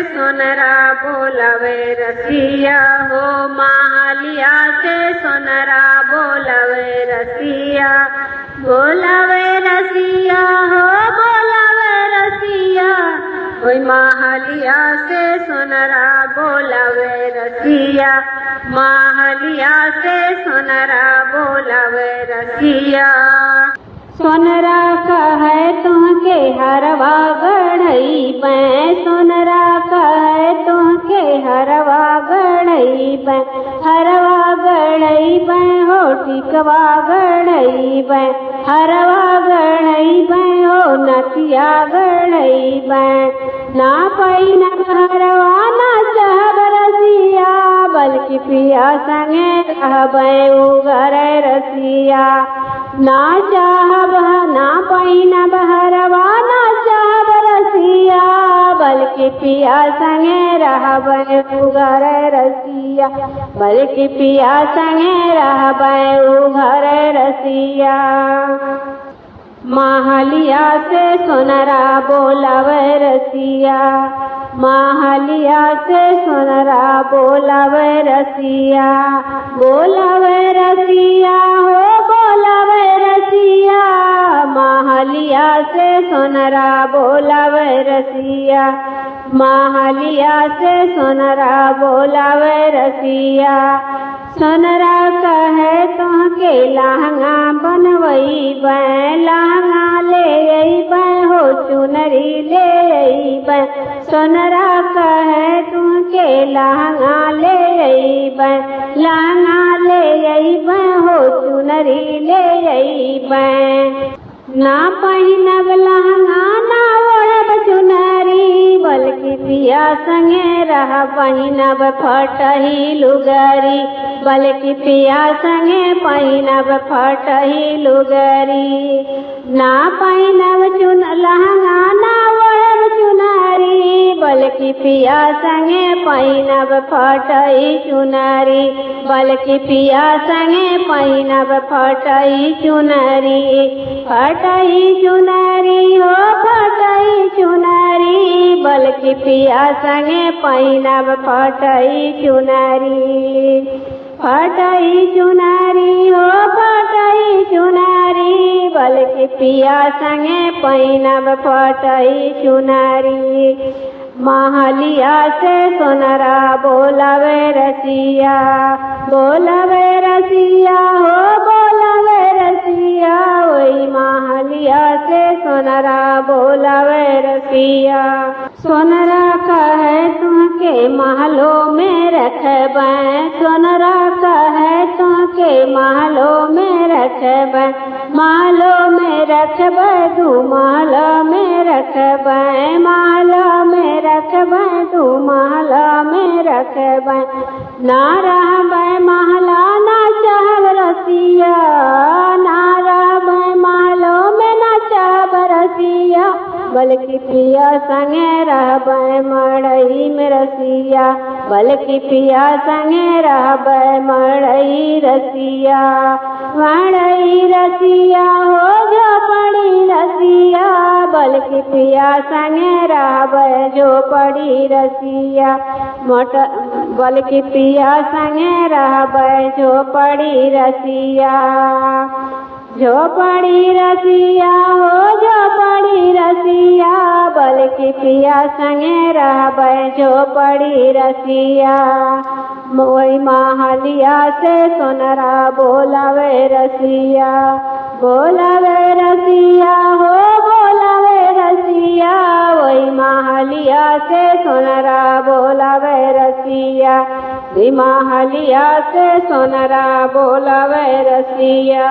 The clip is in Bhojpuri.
सोनरा बोलावे रसिया हो, महालिया से सोनरा बोलावे रसिया। बोलावे रसिया हो, बोलावे रसिया, ओई महालिया से सोनरा बोलावे रसिया। महालिया से सोनरा बोलावे रसिया। सोनरा कहे तुहके हरवा गढ़ई पै, सोनरा कहे तुहके हरवा गढ़ई पै, हरवा गढ़ई पै हो टिकवा गढ़ई पै, हरवा गढ़ई पै हो नथिया गढ़ई पै। ना पई न हरवा ना चाहब रसिया, बल्कि पिया संगे रहबै उगर रसिया। ना चाहब ना पहिनब हरवा ना चाहब रसिया, बल्कि पिया संगे रहबै उगर रसिया, बल्कि पिया संगे रहबै उगर रसिया। महालिया से सोनरा बोलावे रसिया, महालिया से सोनरा बोलावे रसिया। बोलावे रसिया हो, बोलावे रसिया, महालिया से सोनरा बोलावे रसिया। महालिया से सोनरा बोलावे रसिया। सोनरा कहे तुहके लहंगा बनवई बै, लहंगा ले अइबै हो चुनरी ले अइबै। सोनरा कहे तुहके लहंगा ले अइबै, लहंगा ले अइबै हो चुनरी ले अइबै। ना पहिनब लहंगा ना ओढ़ब चुनरी, बल्कि पिया संगे रह पहिनब फटही लुगरी, बल्कि पिया संगे पहिनब फटही लुगरी। ना पहिनब लहंगा ना ओढ़ब चुनरी, बल्कि पिया संगे पहिनब फटही चुनरी, बल्कि पिया संगे पहिनब फटही चुनरी। फटही चुनरी हो फटही चुनरी, बल्कि पिया संगे पहिनब फटही चुनरी। फटही चुनरी हो फटही चुनरी, बल्कि पिया संगे पहिनब फटही चुनरी। महालिया से सोनरा बोलावे रसिया, बोलावे रसिया हो, बोलावे रसिया, ओई महालिया से सोनरा बोलावे रसिया। सोनरा कहे तुहके महलों में रखबै, सोनरा कहे तुहके महलों में रखबै, महलों में रखबै तू महलों में रखबै, महलों में रखबै तू महलों में रखबै। ना रहबै महला ना चाहब रसिया, ना रहबै महलों में ना चाहब रसिया, बल्कि पिया संगे रहबै मड़ई में रसिया, बल्कि पिया संगे रहबै मड़ई रसिया। मड़ई रसिया हो झोपड़ी रसिया, बल्कि पिया संगे रहबै झोपड़ी रसिया, बल्कि पिया संगे रहबै झोपड़ी रसिया। झोपड़ी रसिया हो झोपड़ी रसिया, बल्कि पिया संगे रहबै झोपड़ी रसिया। ओई महालिया से सोनरा बोलावे रसिया, बोलावे रसिया हो बोलावे रसिया, ओई महालिया से सोनरा बोलावे रसिया। ओई महालिया से सोनरा बोलावे रसिया।